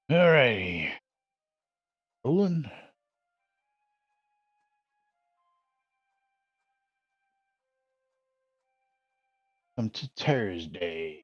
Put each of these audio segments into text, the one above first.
All righty. Rolling. Welcome to Thursday.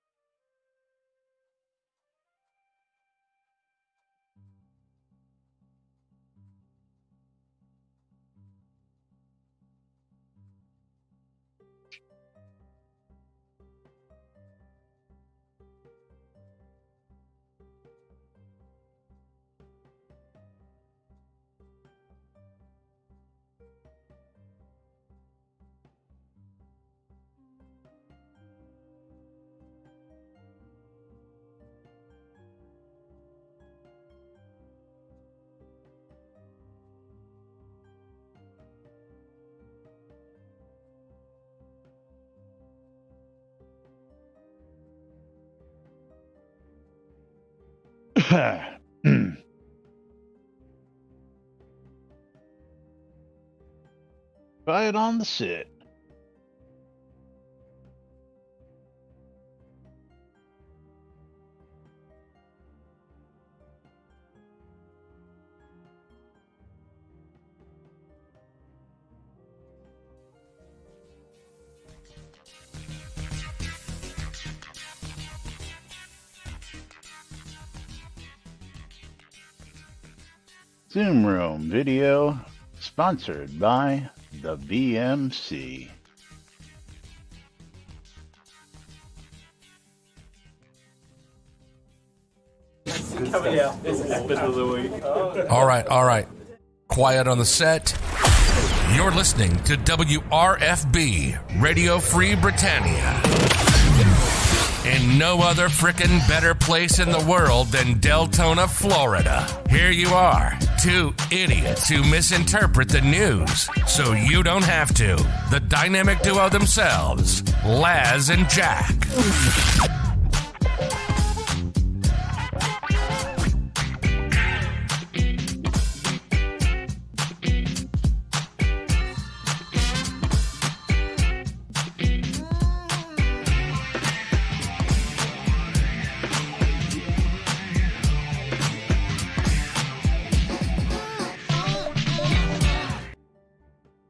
Try it on the sit. Zoom Room video sponsored by the BMC. All right. Quiet on the set. You're listening to WRFB, Radio Free Britannia. In no other frickin' better place in the world than Deltona, Florida. Here you are, two idiots who misinterpret the news so you don't have to. The dynamic duo themselves, Laz and Jack.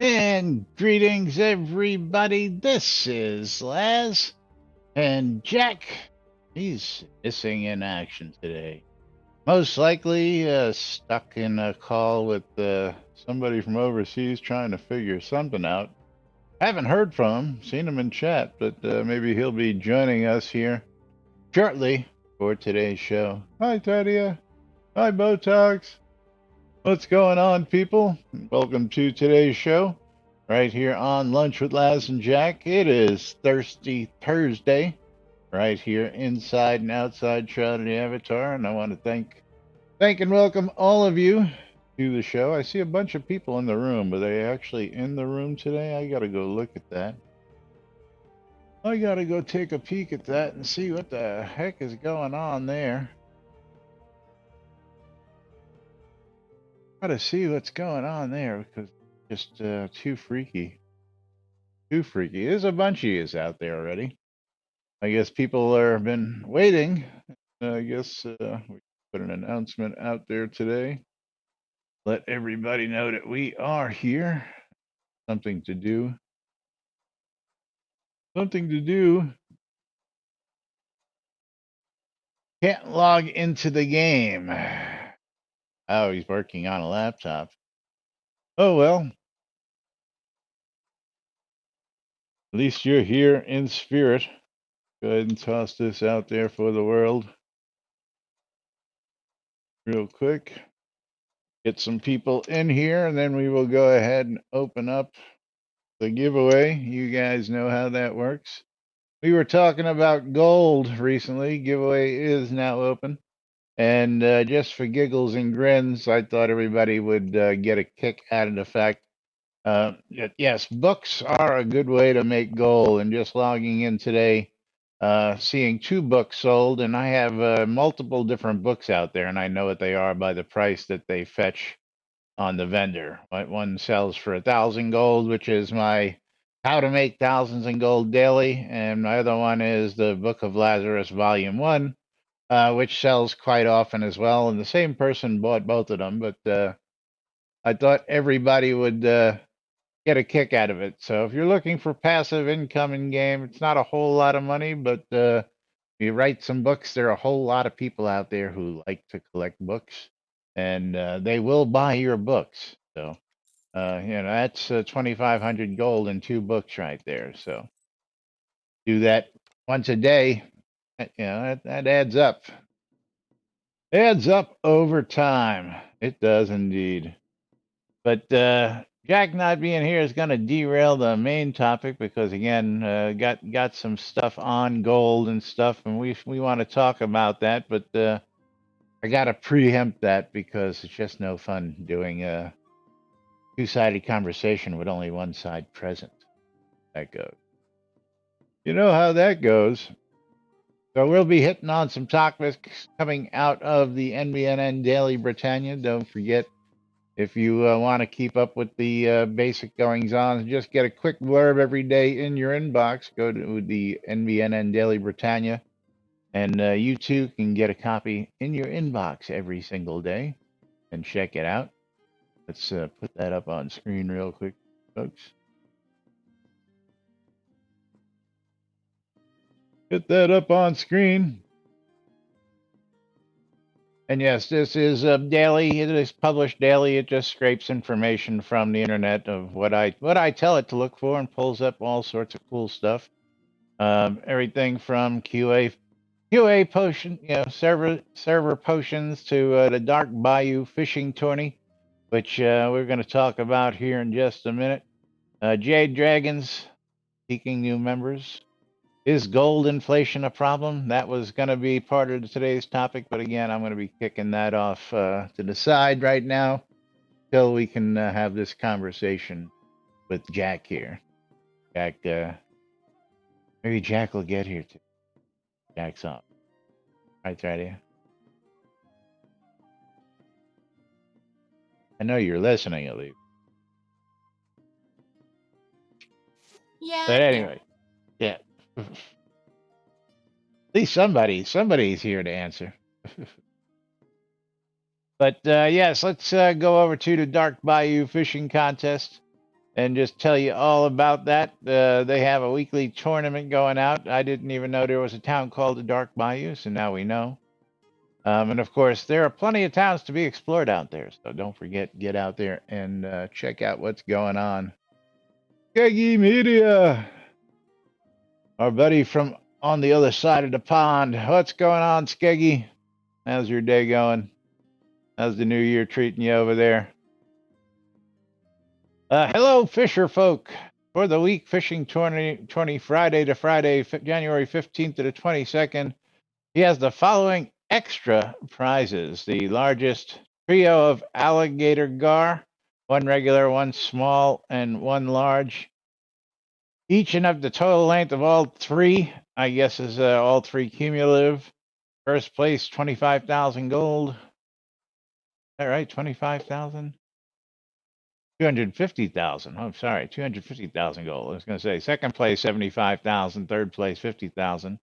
And greetings, everybody. This is Laz. And Jack, he's missing in action today. Most likely stuck in a call with somebody from overseas trying to figure something out. Haven't heard from him, seen him in chat, but maybe he'll be joining us here shortly for today's show. Hi, Tadia. Hi, Botox. What's going on, people? Welcome to today's show, right here on Lunch with Laz and Jack. It is Thirsty Thursday, right here inside and outside Shroud and Avatar, and I want to thank and welcome all of you to the show. I see a bunch of people in the room. Are they actually in the room today? I gotta go look at that. I gotta go take a peek at that and see what the heck is going on there. Gotta see what's going on there because just too freaky. Too freaky. There's a bunch of yous out there already. I guess people have been waiting. I guess we put an announcement out there today. Let everybody know that we are here. Something to do. Something to do. Can't log into the game. Oh, he's working on a laptop. Oh, well. At least you're here in spirit. Go ahead and toss this out there for the world. Real quick. Get some people in here, and then we will go ahead and open up the giveaway. You guys know how that works. We were talking about gold recently. Giveaway is now open. And just for giggles and grins, I thought everybody would get a kick out of the fact yes, books are a good way to make gold. And just logging in today, seeing 2 books sold, and I have multiple different books out there, and I know what they are by the price that they fetch on the vendor. One sells for 1,000 gold, which is my How to Make Thousands in Gold Daily, and my other one is the Book of Lazarus, Volume 1, which sells quite often as well. And the same person bought both of them, but I thought everybody would get a kick out of it. So if you're looking for passive income in game, it's not a whole lot of money, but you write some books. There are a whole lot of people out there who like to collect books, and they will buy your books. So that's 2,500 gold in 2 books right there. So do that once a day. That adds up. Adds up over time. It does indeed. But Jack not being here is going to derail the main topic because again, got some stuff on gold and stuff, and we want to talk about that. But I got to preempt that because it's just no fun doing a two-sided conversation with only one side present. That goes. You know how that goes. So we'll be hitting on some topics coming out of the NBNN Daily Britannia. Don't forget, if you want to keep up with the basic goings on, just get a quick blurb every day in your inbox. Go to the NBNN Daily Britannia, and you too can get a copy in your inbox every single day and check it out. Let's put that up on screen real quick, folks. Get that up on screen. And yes, this is daily. It is published daily. It just scrapes information from the internet of what I tell it to look for and pulls up all sorts of cool stuff. Everything from QA potion, server potions to the Dark Bayou fishing tourney, which we're going to talk about here in just a minute. Jade Dragons seeking new members. Is gold inflation a problem? That was going to be part of today's topic, but again, I'm going to be kicking that off to the side right now till we can have this conversation with Jack here. Jack, maybe Jack will get here too. Jack's up. Right here. I know you're listening, at least. Yeah. But anyway, yeah. At least somebody's here to answer. But yes, let's go over to the Dark Bayou Fishing Contest and just tell you all about that. They have a weekly tournament going out. I didn't even know there was a town called the Dark Bayou, so now we know. And of course, there are plenty of towns to be explored out there, so don't forget, get out there and check out what's going on. Skeggy Media, our buddy from on the other side of the pond. What's going on, Skeggy? How's your day going? How's the new year treating you over there? Hello, fisher folk. For the week fishing 20 Friday to Friday, January 15th to the 22nd, he has the following extra prizes. The largest trio of alligator gar, one regular, one small, and one large. Each and of the total length of all three, I guess, is all three cumulative. First place, 25,000 gold. Is that right? 25,000? 250,000. Oh, sorry, 250,000 gold. I was going to say second place, 75,000. Third place, 50,000.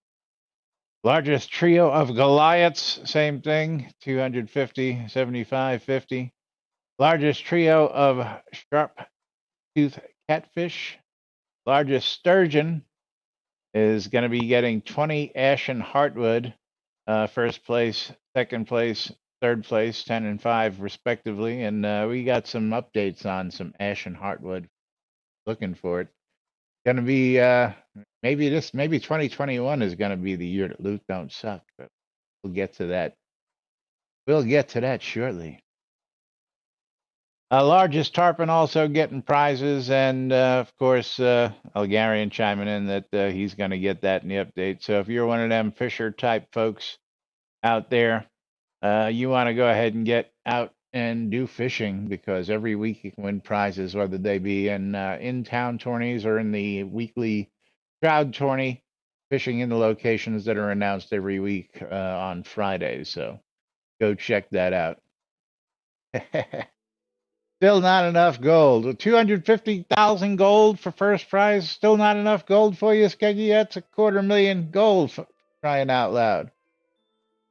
Largest trio of Goliaths, same thing, 250, 75, 50. Largest trio of sharp tooth catfish. Largest sturgeon is going to be getting 20 ashen heartwood. First place, second place, third place, 10 and 5 respectively. And we got some updates on some ashen heartwood. Looking for it. Going to be maybe 2021 is going to be the year that loot don't suck. But we'll get to that. We'll get to that shortly. Largest tarpon also getting prizes, and of course, Algarian chiming in that he's going to get that in the update. So if you're one of them fisher type folks out there, you want to go ahead and get out and do fishing because every week you can win prizes, whether they be in town tourneys or in the weekly Shroud tourney, fishing in the locations that are announced every week on Fridays. So go check that out. Still not enough gold. 250,000 gold for first prize. Still not enough gold for you, Skeggy? That's $250,000 gold, for crying out loud.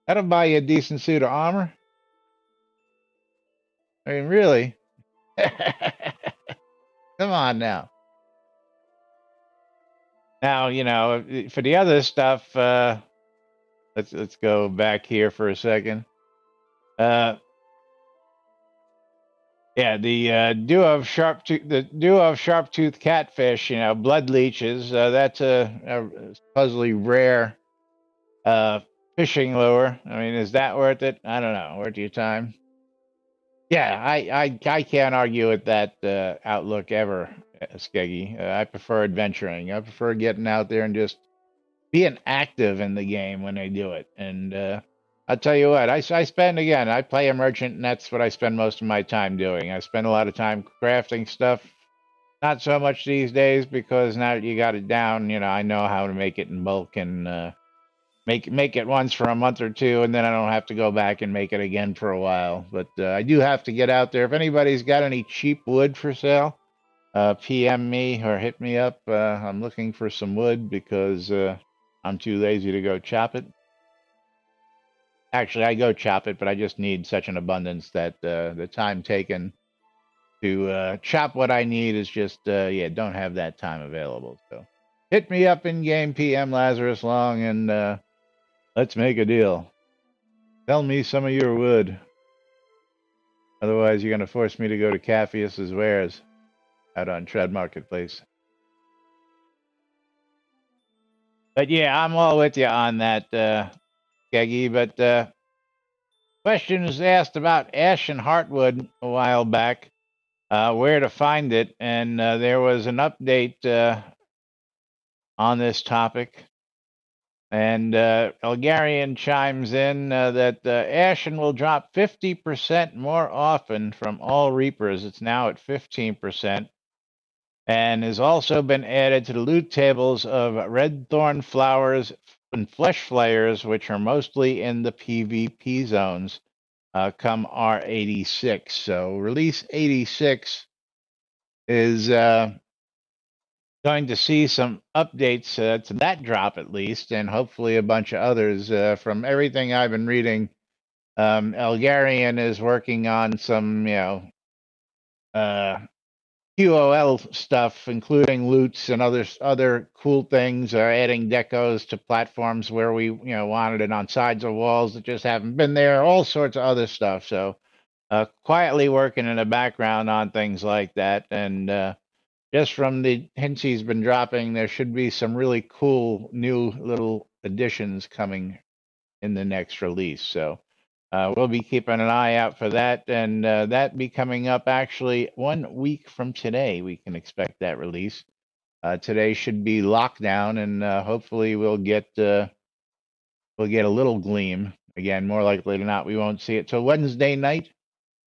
That'll buy you a decent suit of armor. I mean, really? Come on now. Now, for the other stuff, let's go back here for a second. Yeah, the duo of sharp-toothed catfish, blood leeches. That's a supposedly rare fishing lure. I mean, is that worth it? I don't know. Worth your time? Yeah, I can't argue with that outlook ever, Skeggy. I prefer adventuring. I prefer getting out there and just being active in the game when they do it. And I'll tell you what, I spend, again, I play a merchant, and that's what I spend most of my time doing. I spend a lot of time crafting stuff. Not so much these days, because now that you got it down, I know how to make it in bulk, and make it once for a month or two, and then I don't have to go back and make it again for a while. But I do have to get out there. If anybody's got any cheap wood for sale, PM me or hit me up. I'm looking for some wood because I'm too lazy to go chop it. Actually, I go chop it, but I just need such an abundance that the time taken to chop what I need is just, yeah, don't have that time available. So hit me up in game, PM Lazarus Long, and let's make a deal. Sell me some of your wood. Otherwise, you're going to force me to go to Capheus's wares out on Shroud Marketplace. But yeah, I'm all with you on that, Skeggy. But questions asked about ash and heartwood a while back, where to find it, and there was an update on this topic. And Elgarian chimes in that ashen will drop 50% more often from all reapers. It's now at 15%, and has also been added to the loot tables of red thorn flowers and flesh flayers, which are mostly in the PvP zones, come R86. So release 86 is going to see some updates to that drop, at least, and hopefully a bunch of others. From everything I've been reading, Elgarian is working on some, uh, QOL stuff, including loots and other cool things, adding decos to platforms where we wanted it, on sides of walls that just haven't been there, all sorts of other stuff. So quietly working in the background on things like that, and just from the hints he's been dropping, there should be some really cool new little additions coming in the next release. So we'll be keeping an eye out for that, and that be coming up actually 1 week from today. We can expect that release. Today should be lockdown, and hopefully we'll get a little gleam. Again, more likely than not, we won't see it till Wednesday night.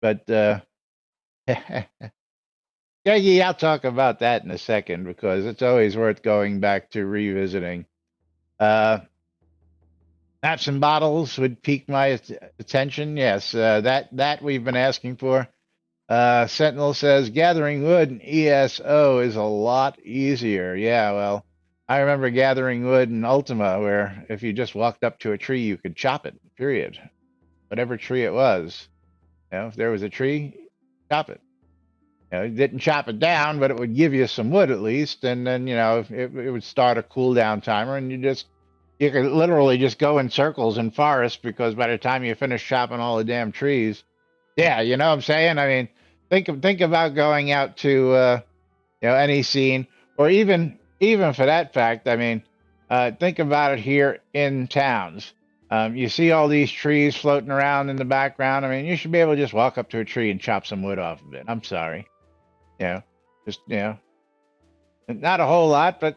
But yeah, I'll talk about that in a second, because it's always worth going back to revisiting. Maps and bottles would pique my attention. Yes, that we've been asking for. Sentinel says gathering wood in ESO is a lot easier. Yeah, well, I remember gathering wood in Ultima, where if you just walked up to a tree, you could chop it. Period. Whatever tree it was. If there was a tree, chop it. It didn't chop it down, but it would give you some wood at least, and then it would start a cooldown timer, and you could literally just go in circles in forest, because by the time you finish chopping all the damn trees, yeah, you know what I'm saying. I mean, think about going out to any scene, or even for that fact. I mean, think about it here in towns. You see all these trees floating around in the background. I mean, you should be able to just walk up to a tree and chop some wood off of it. I'm sorry. Just, not a whole lot, but,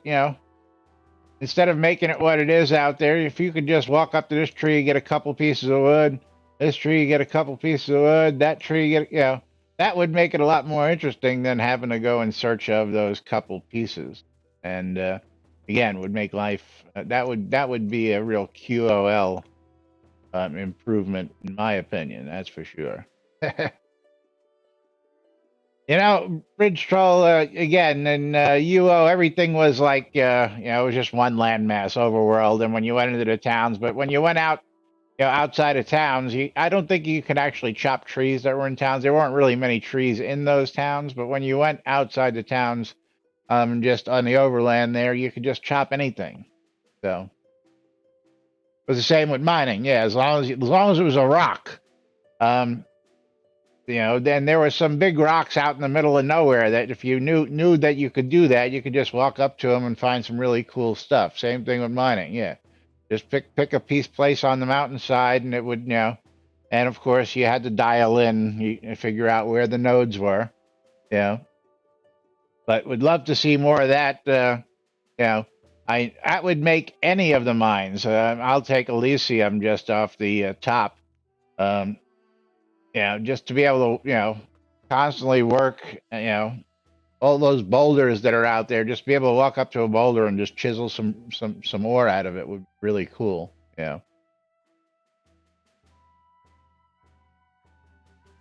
instead of making it what it is out there, if you could just walk up to this tree, get a couple pieces of wood, this tree, get a couple pieces of wood, that tree, that would make it a lot more interesting than having to go in search of those couple pieces. And, again, would make life, that would be a real QOL improvement, in my opinion, that's for sure. Bridge Troll, again, and UO, everything was like, it was just one landmass overworld, and when you went into the towns, but when you went out outside of towns, I don't think you could actually chop trees that were in towns. There weren't really many trees in those towns, but when you went outside the towns, just on the overland there, you could just chop anything. So it was the same with mining. Yeah, as long as it was a rock. Um, then there were some big rocks out in the middle of nowhere that if you knew that you could do that, you could just walk up to them and find some really cool stuff. Same thing with mining. Yeah, just pick a place on the mountainside, and it would and of course you had to dial in, figure out where the nodes were. Yeah, but would love to see more of that. You know, that would make any of the mines. I'll take Elysium just off the top. Um, just to be able to constantly work. All those boulders that are out there. Just be able to walk up to a boulder and just chisel some ore out of it would be really cool. Yeah.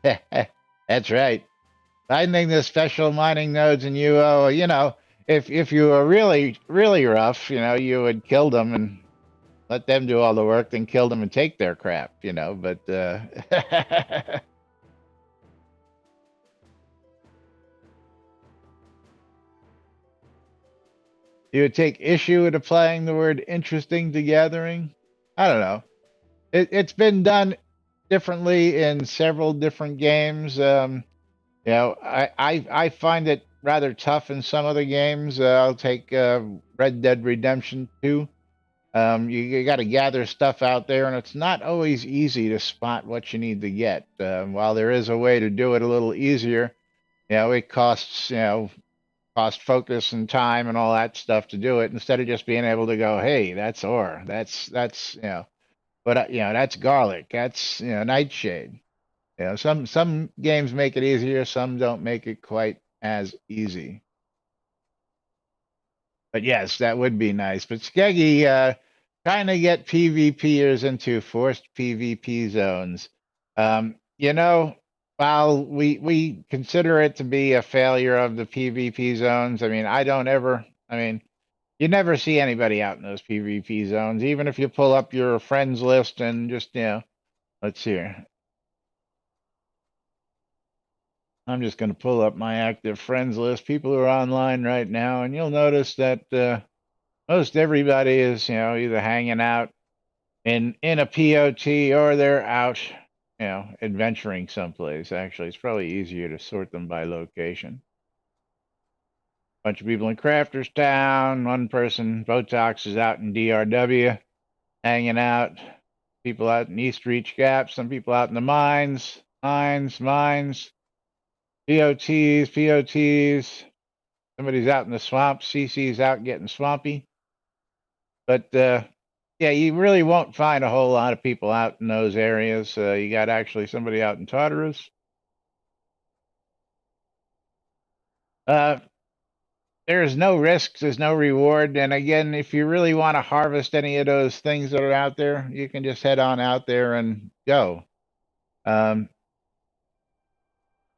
That's right. Finding the special mining nodes in UO, if you were really, really rough, you would kill them and let them do all the work, then kill them and take their crap, but you would take issue with applying the word interesting to gathering. I don't know. It's been done differently in several different games. I find it rather tough in some other games. I'll take Red Dead Redemption 2. You got to gather stuff out there, and it's not always easy to spot what you need to get. While there is a way to do it a little easier, it costs cost focus and time and all that stuff to do it. Instead of just being able to go, hey, that's ore, that's but that's garlic, that's nightshade. Some games make it easier, some don't make it quite as easy. But yes, that would be nice. But Skeggy, trying to get PvPers into forced PvP zones. While we consider it to be a failure of the PvP zones, I mean, you never see anybody out in those PvP zones, even if you pull up your friends list and just, let's see here. I'm just going to pull up my active friends list, people who are online right now, and you'll notice that most everybody is, either hanging out in a POT or they're out, adventuring someplace. Actually, it's probably easier to sort them by location. Bunch of people in Crafters Town. One person, Botox, is out in DRW, hanging out. People out in East Reach Gap. Some people out in the mines. POTs. Somebody's out in the swamp. CC's out getting swampy. But yeah, you really won't find a whole lot of people out in those areas. You got actually somebody out in Tartarus. Uh, there's no risks, there's no reward. And again, if you really want to harvest any of those things that are out there, you can just head on out there and go. Um,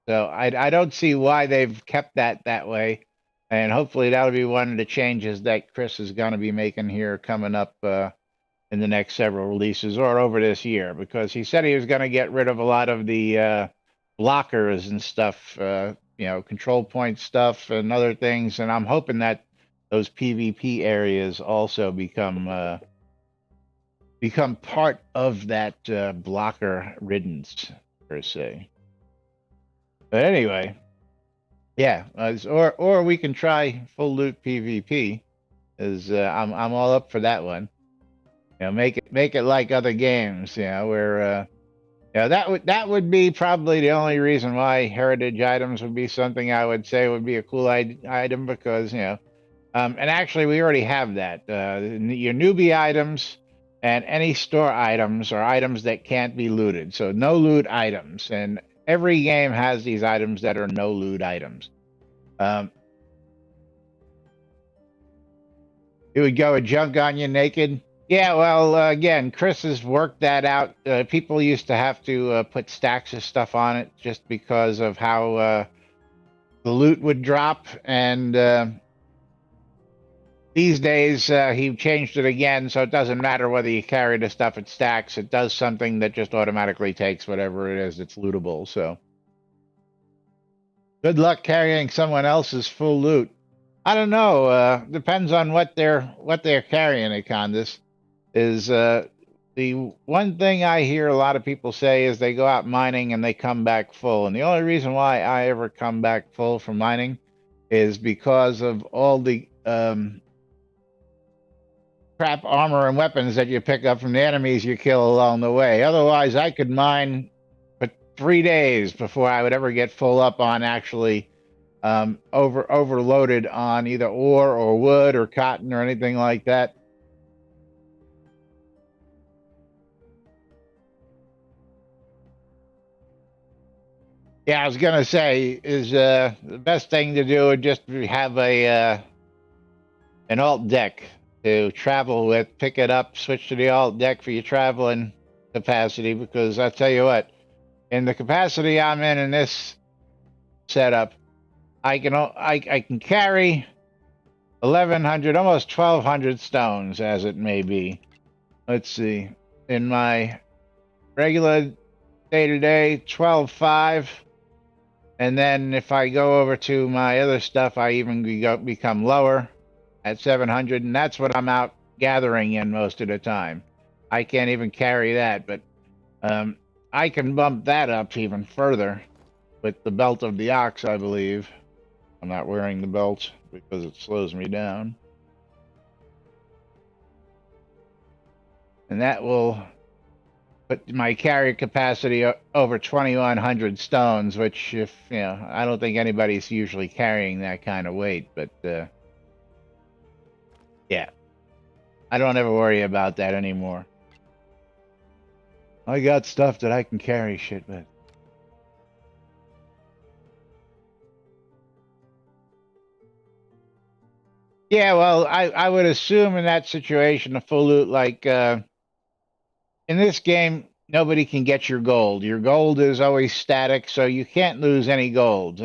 so I don't see why they've kept that way. And hopefully that'll be one of the changes that Chris is going to be making here coming up in the next several releases or over this year, because he said he was going to get rid of a lot of the blockers and stuff, control point stuff and other things. And I'm hoping that those PvP areas also become part of that blocker riddance per se. But anyway, yeah, or we can try full loot PvP. Is I'm all up for that one. Make it like other games. Where that would be probably the only reason why heritage items would be something I would say would be a cool item, because and actually we already have that. Your newbie items and any store items are items that can't be looted, so no loot items. And every game has these items that are no loot items. Um, it would go a junk on you naked. Yeah, well, again, Chris has worked that out. People used to have to put stacks of stuff on it just because of how the loot would drop, and these days, he changed it again, so it doesn't matter whether you carry the stuff it stacks. It does something that just automatically takes whatever it is that's lootable. So good luck carrying someone else's full loot. I don't know. Depends on what they're carrying. Econdis is the one thing I hear a lot of people say is they go out mining and they come back full. And the only reason why I ever come back full from mining is because of all the crap armor and weapons that you pick up from the enemies you kill along the way. Otherwise, I could mine for 3 days before I would ever get full up on actually overloaded on either ore or wood or cotton or anything like that. Yeah, I was gonna say is the best thing to do would just have a an alt deck to travel with. Pick it up, switch to the alt deck for your traveling capacity. Because I tell you what, in the capacity I'm in this setup, I can carry 1,100, almost 1,200 stones, as it may be. Let's see, in my regular day to day, 12.5. And then if I go over to my other stuff, I even become lower at 700, and that's what I'm out gathering in most of the time. I can't even carry that, but um, I can bump that up even further with the belt of the ox, I believe. I'm not wearing the belt because it slows me down. And that will put my carry capacity over 2,100 stones, which, if you know, I don't think anybody's usually carrying that kind of weight, but yeah, I don't ever worry about that anymore. I got stuff that I can carry shit with. Yeah, well, I would assume in that situation, a full loot like in this game, nobody can get your gold. Your gold is always static, so you can't lose any gold.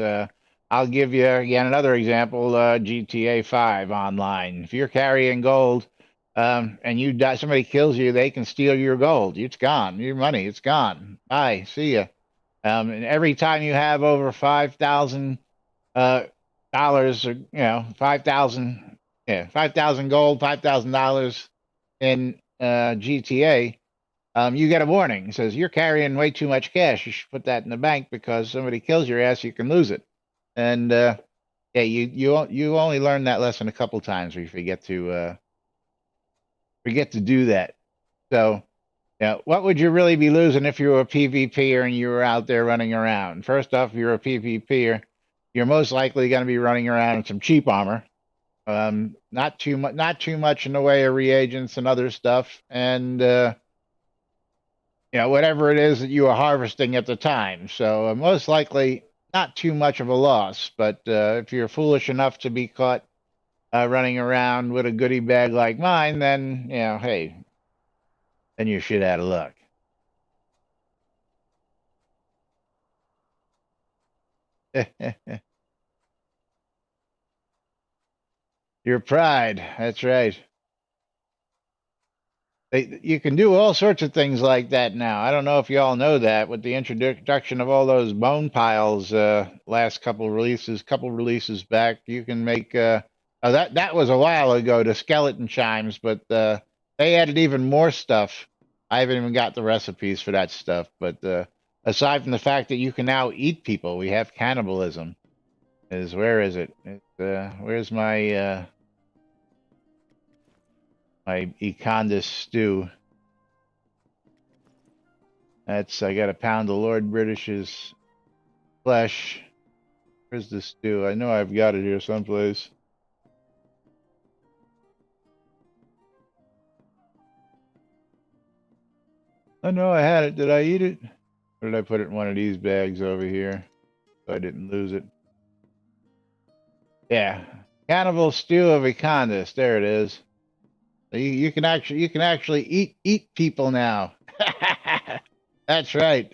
I'll give you again another example: GTA 5 online. If you're carrying gold, and you die, somebody kills you, they can steal your gold. It's gone. Your money, it's gone. Bye. See ya. And every time you have over 5,000 uh, dollars, or 5,000, yeah, 5,000 gold, $5,000 in GTA, you get a warning. It says you're carrying way too much cash. You should put that in the bank because somebody kills your ass, you can lose it. And yeah, you only learn that lesson a couple times before you forget to do that. So, yeah, what would you really be losing if you were a PvPer and you were out there running around? First off, if you're a PvPer, you're most likely going to be running around in some cheap armor. Not too much in the way of reagents and other stuff, and whatever it is that you are harvesting at the time. So most likely not too much of a loss. But if you're foolish enough to be caught running around with a goodie bag like mine, then hey, then you're shit out of luck. Your pride. That's right. You can do all sorts of things like that now. I don't know if you all know that with the introduction of all those bone piles last couple releases back, you can make oh, that was a while ago, the skeleton chimes, but they added even more stuff. I haven't even got the recipes for that stuff, but aside from the fact that you can now eat people, we have cannibalism. Where is it? Where's my Econdis stew? I got a pound of Lord British's flesh. Where's the stew? I know I've got it here someplace. I know I had it. Did I eat it? Or did I put it in one of these bags over here so I didn't lose it? Yeah. Cannibal stew of Econdis. There it is. You can actually eat people now. That's right.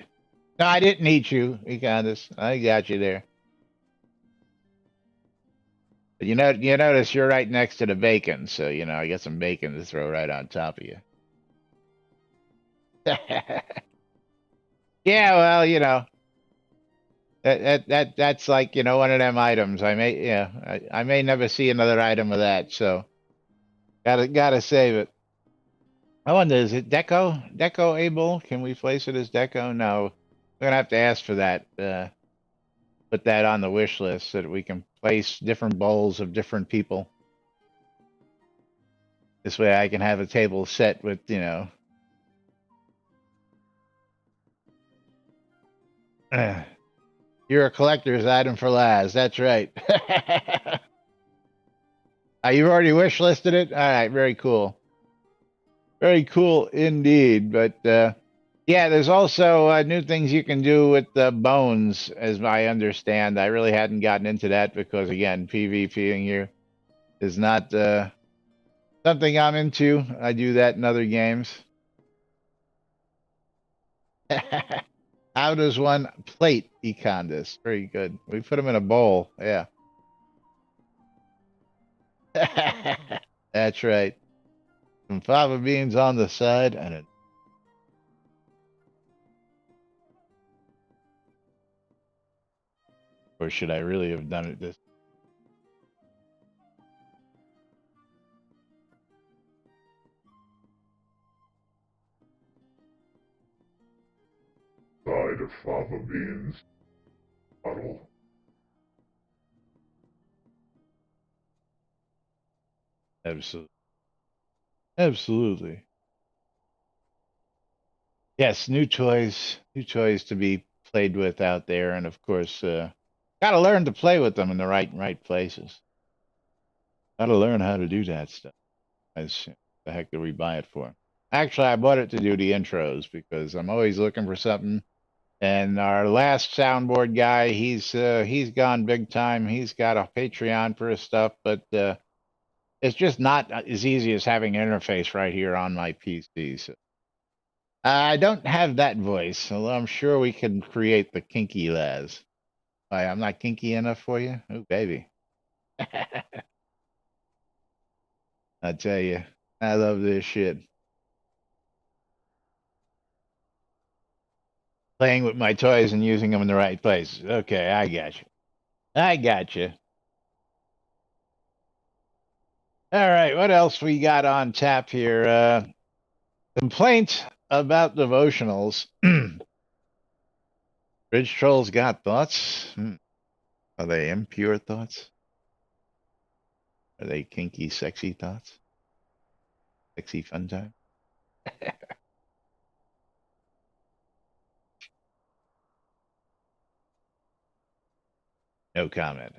No, I didn't eat you, Econdis. I got you there. You notice you're right next to the bacon, so I got some bacon to throw right on top of you. Yeah, well, that's like one of them items. I may never see another item of that, so gotta save it. I wonder, is it deco able? Can we place it as deco? No, we're gonna have to ask for that. Put that on the wish list so that we can place different bowls of different people. This way, I can have a table set with you're a collector's item for Laz. That's right. You've already wish listed it. All right, very cool. Very cool indeed. But yeah, there's also new things you can do with the bones, as I understand. I really hadn't gotten into that because, again, PvPing here is not something I'm into. I do that in other games. How does one plate Econdis? Very good. We put them in a bowl. Yeah. That's right. Some fava beans on the side and a or should I really have done it this? Side of fava beans. Bottle. Absolutely. Absolutely. Yes, new toys to be played with out there, and of course, got to learn to play with them in the right places. Got to learn how to do that stuff. As the heck did we buy it for? Actually, I bought it to do the intros because I'm always looking for something. And our last soundboard guy, he's gone big time. He's got a Patreon for his stuff, but it's just not as easy as having an interface right here on my PC. So I don't have that voice, although I'm sure we can create the kinky Laz. Why, I'm not kinky enough for you? Oh, baby. I tell you, I love this shit. Playing with my toys and using them in the right places. Okay, I got you. I got you. All right, what else we got on tap here? Complaint about devotionals. Bridge Trolls got thoughts? Are they impure thoughts? Are they kinky, sexy thoughts? Sexy fun time? No comment.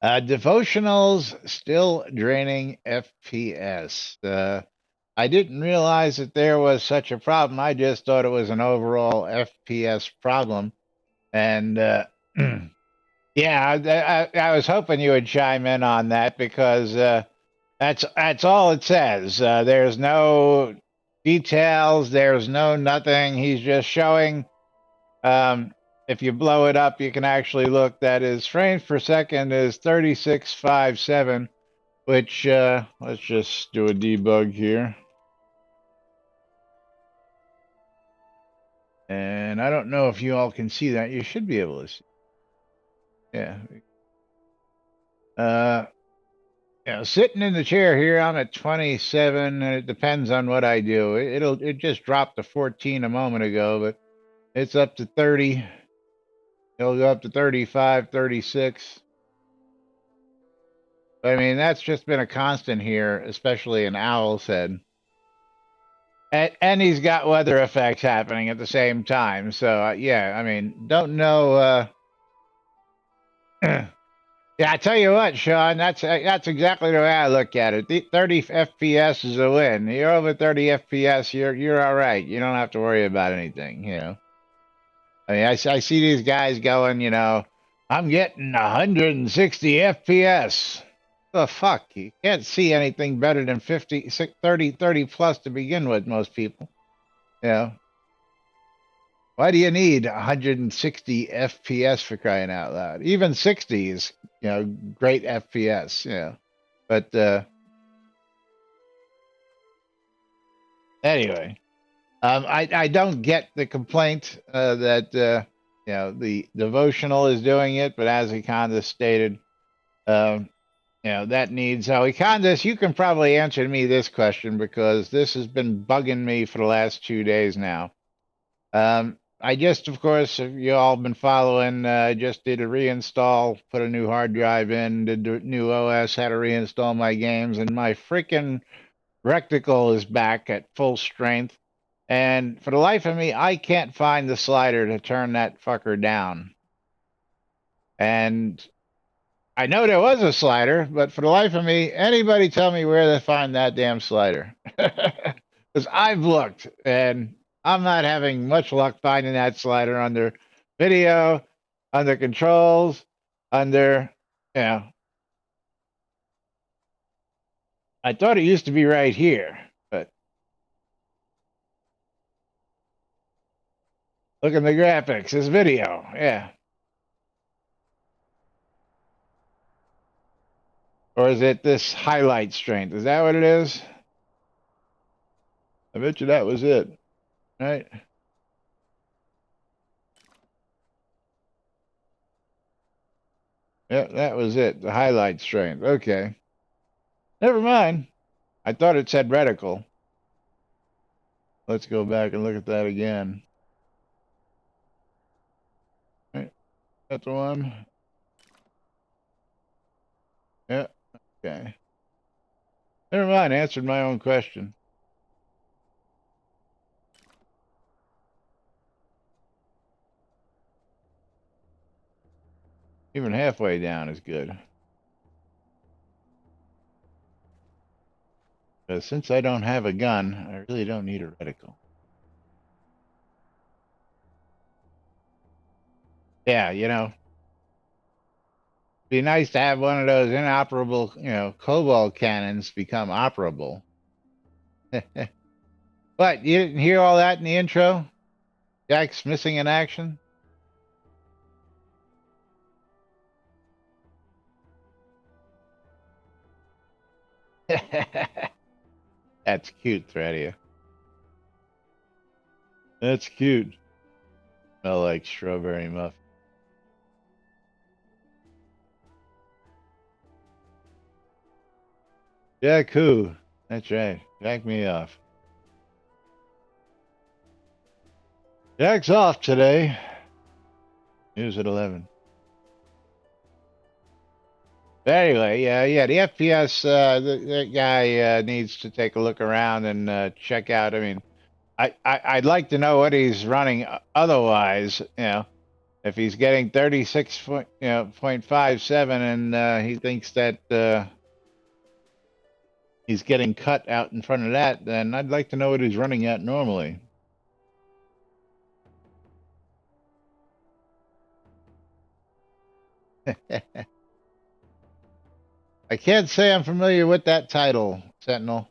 Devotionals still draining FPS. I didn't realize that there was such a problem. I just thought it was an overall FPS problem. And yeah, I was hoping you would chime in on that because that's all it says. There's no details. There's no nothing. He's just showing. If you blow it up, you can actually look. That is frames per second is 3657, which let's just do a debug here. And I don't know if you all can see that. You should be able to see. Yeah. Uh, sitting in the chair here, I'm at 27, and it depends on what I do. It just dropped to 14 a moment ago, but it's up to 30. It'll go up to 35, 36. I mean, that's just been a constant here, especially in Owl's Head. And he's got weather effects happening at the same time. So, yeah, I mean, don't know. Yeah, I tell you what, Sean, that's exactly the way I look at it. 30 FPS is a win. You're over 30 FPS, you're all right. You don't have to worry about anything. I mean, I see these guys going, I'm getting 160 FPS. The fuck? You can't see anything better than 30 plus to begin with, most people. You know? Why do you need 160 FPS for crying out loud? Even 60 is, great FPS, But anyway, I don't get the complaint that the devotional is doing it, but as Econdas stated, um, that needs. So Econdas, you can probably answer me this question because this has been bugging me for the last 2 days now. I just, of course, if you all been following, I just did a reinstall, put a new hard drive in, did the new OS, had to reinstall my games, and my freaking Rectical is back at full strength. And for the life of me, I can't find the slider to turn that fucker down. And I know there was a slider, but for the life of me, anybody tell me where to find that damn slider? Because I've looked and I'm not having much luck finding that slider under video, under controls, under, I thought it used to be right here, but look at the graphics, this video, yeah. Or is it this highlight strength? Is that what it is? I bet you that was it, right? Yeah, that was it. The highlight strength. Okay. Never mind. I thought it said reticle. Let's go back and look at that again. Right. That's the one. Yeah. Okay. Never mind. Answered my own question. Even halfway down is good. Because since I don't have a gun, I really don't need a reticle. Yeah, be nice to have one of those inoperable, cobalt cannons become operable. But you didn't hear all that in the intro? Jack's missing in action? That's cute, Threadia. That's cute. Smell like strawberry muffin. Jack who? That's right. Jack me off. Jack's off today. News at 11. But anyway, yeah, the FPS, that guy needs to take a look around and check out. I mean, I'd like to know what he's running otherwise, if he's getting 36.57 and he thinks that he's getting cut out in front of that, then I'd like to know what he's running at normally. I can't say I'm familiar with that title, Sentinel.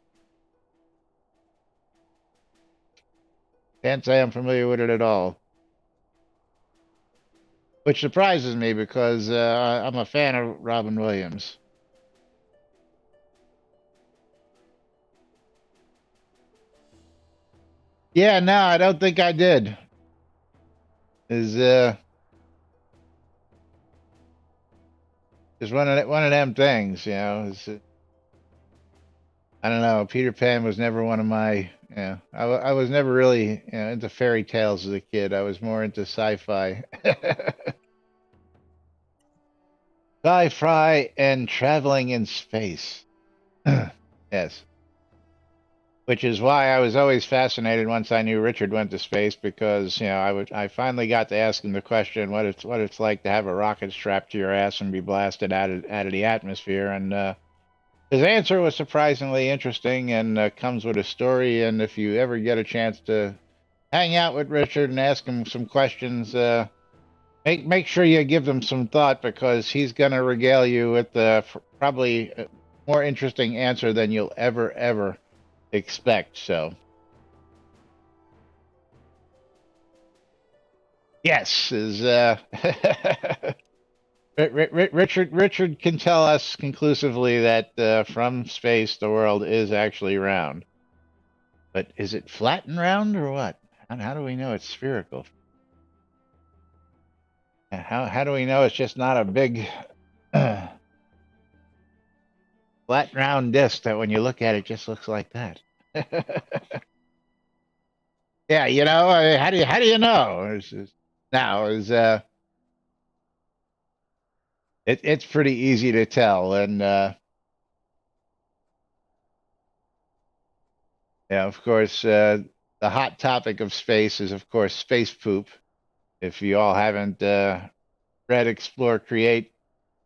Can't say I'm familiar with it at all. Which surprises me because I'm a fan of Robin Williams. Yeah, no, I don't think I did. Is one of them things, I don't know. Peter Pan was never one of my, I was never really into fairy tales as a kid. I was more into sci-fi. Sci-fi and traveling in space. Yes. Which is why I was always fascinated once I knew Richard went to space because, I finally got to ask him the question what it's like to have a rocket strapped to your ass and be blasted out of the atmosphere, and his answer was surprisingly interesting and comes with a story. And if you ever get a chance to hang out with Richard and ask him some questions, make sure you give them some thought because he's going to regale you with probably a more interesting answer than you'll ever expect. So, Yes, is Richard can tell us conclusively that from space the world is actually round. But is it flat and round or what? How do we know it's spherical? How do we know it's just not a big flat round disc that when you look at it just looks like that? Yeah, how do you know? Now is it's pretty easy to tell, and yeah, of course, the hot topic of space is, of course, space poop. If you all haven't read, explore, create,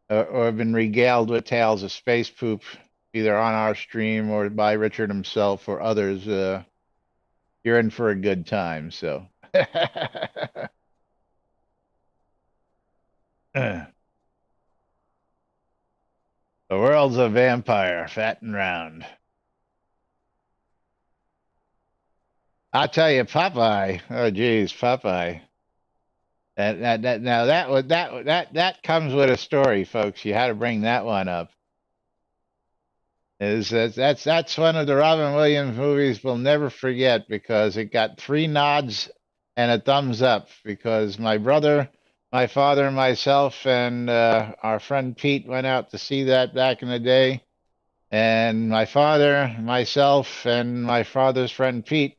or been regaled with tales of space poop, either on our stream or by Richard himself or others, you're in for a good time. So, the world's a vampire, fat and round. I'll tell you, Popeye. Oh, geez, Popeye. That comes with a story, folks. You had to bring that one up. Is that's one of the Robin Williams movies we'll never forget because it got 3 nods and a thumbs up because my brother, my father, myself, and our friend Pete went out to see that back in the day. And my father, myself, and my father's friend Pete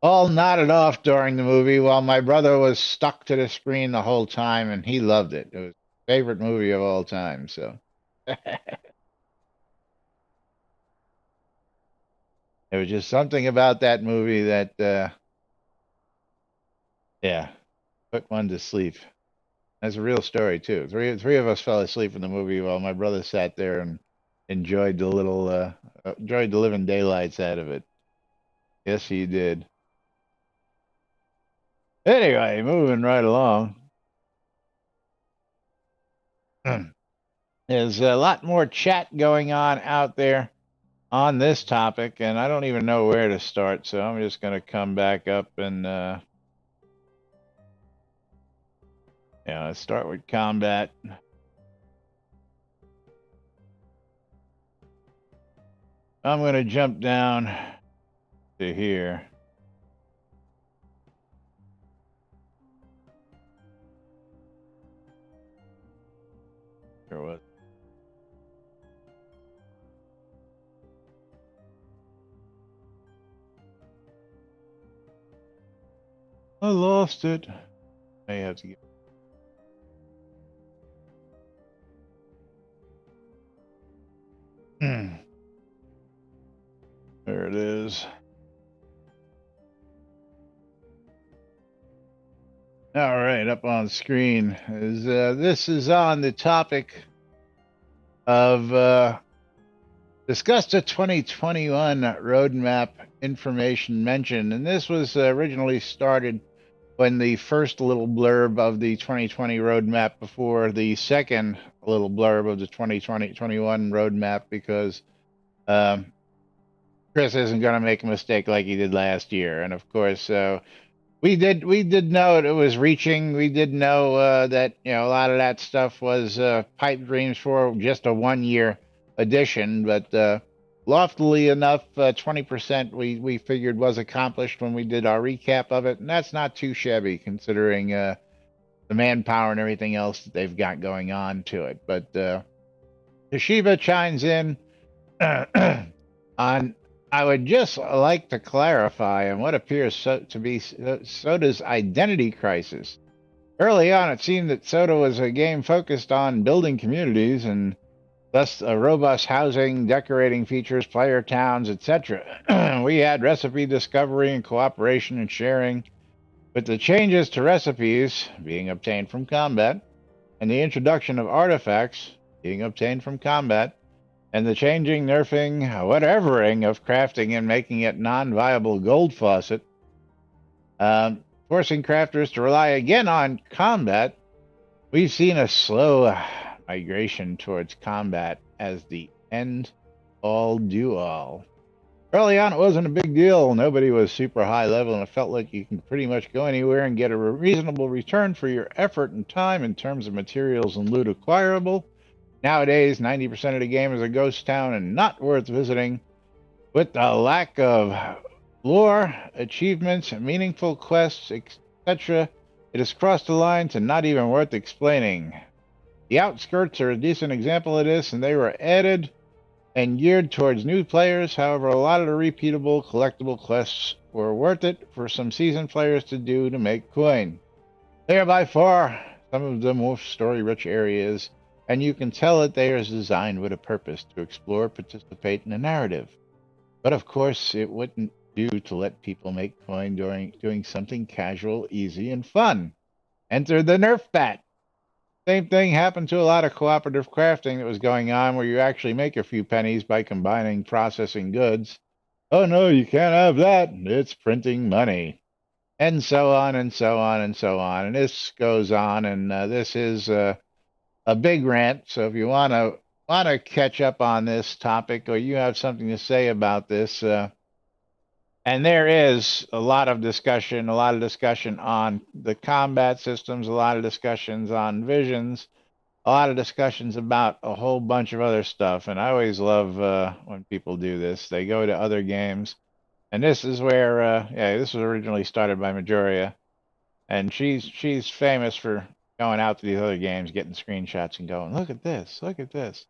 all nodded off during the movie while my brother was stuck to the screen the whole time, and he loved it. It was his favorite movie of all time. So it was just something about that movie that, yeah, put one to sleep. That's a real story too. Three of us fell asleep in the movie while my brother sat there and enjoyed the living daylights out of it. Yes, he did. Anyway, moving right along. There's a lot more chat going on out there on this topic, and I don't even know where to start, so I'm just going to come back up and let's start with combat. I'm going to jump down to here. There was. I lost it. May have to get. There it is. All right, up on screen is this is on the topic of discuss the 2021 roadmap information mentioned, and this was originally started when the first little blurb of the 2020 roadmap before the second little blurb of the 2021 roadmap because Chris isn't going to make a mistake like he did last year, and of course, we did know it was reaching. We did know that a lot of that stuff was pipe dreams for just a 1 year edition, but loftily enough, 20% we figured was accomplished when we did our recap of it, and that's not too shabby considering the manpower and everything else that they've got going on to it. But Toshiba chimes in on. I would just like to clarify on what appears to be Soda's identity crisis. Early on, it seemed that Soda was a game focused on building communities and thus robust housing, decorating features, player towns, etc. We had recipe discovery and cooperation and sharing. With the changes to recipes being obtained from combat, and the introduction of artifacts being obtained from combat, and the changing, nerfing, whatevering of crafting and making it non-viable gold faucet, forcing crafters to rely again on combat, we've seen a slow migration towards combat as the end all do all. Early on, it wasn't a big deal. Nobody was super high level, and it felt like you can pretty much go anywhere and get a reasonable return for your effort and time in terms of materials and loot acquirable. Nowadays, 90% of the game is a ghost town and not worth visiting. With the lack of lore, achievements, meaningful quests, etc., it has crossed the line to not even worth explaining. The outskirts are a decent example of this, and they were added and geared towards new players. However, a lot of the repeatable collectible quests were worth it for some seasoned players to do to make coin. They are by far some of the most story-rich areas, and you can tell that they are designed with a purpose to explore, participate in the narrative. But of course, it wouldn't do to let people make coin during doing something casual, easy, and fun. Enter the Nerf bat. Same thing happened to a lot of cooperative crafting that was going on where you actually make a few pennies by combining processing goods. Oh no, you can't have that. It's printing money. And so on and so on and so on. And this goes on, and this is a big rant. So if you want to catch up on this topic, or you have something to say about this, and there is a lot of discussion on the combat systems, a lot of discussions on visions, a lot of discussions about a whole bunch of other stuff. And I always love when people do this. They go to other games, and this is where, yeah, this was originally started by Majoria, and she's famous for going out to these other games, getting screenshots, and going, "Look at this, look at this."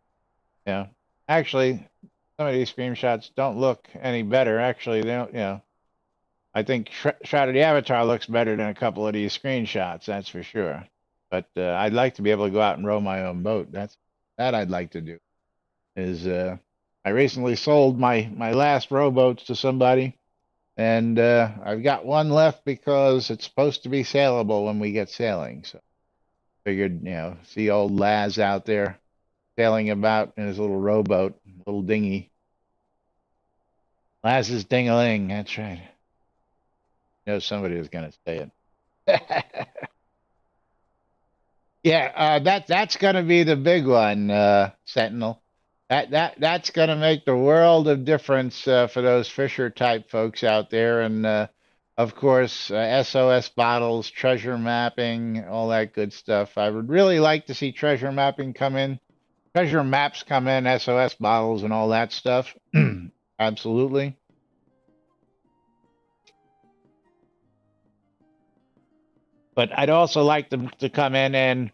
You know, actually, some of these screenshots don't look any better. Actually, they don't. I think Shroud of the Avatar looks better than a couple of these screenshots. That's for sure. But I'd like to be able to go out and row my own boat. That I'd like to do. Is I recently sold my last rowboats to somebody, and I've got one left because it's supposed to be saleable when we get sailing. So figured, see old Laz out there sailing about in his little rowboat, little dinghy. Laz's ding-a-ling. That's right. Somebody was going to say it. Yeah, that's gonna be the big one, Sentinel. That's gonna make the world of difference for those Fisher type folks out there, and of course, SOS bottles, treasure mapping, all that good stuff. I would really like to see treasure mapping come in, treasure maps come in, SOS bottles, and all that stuff. Absolutely. But I'd also like them to come in and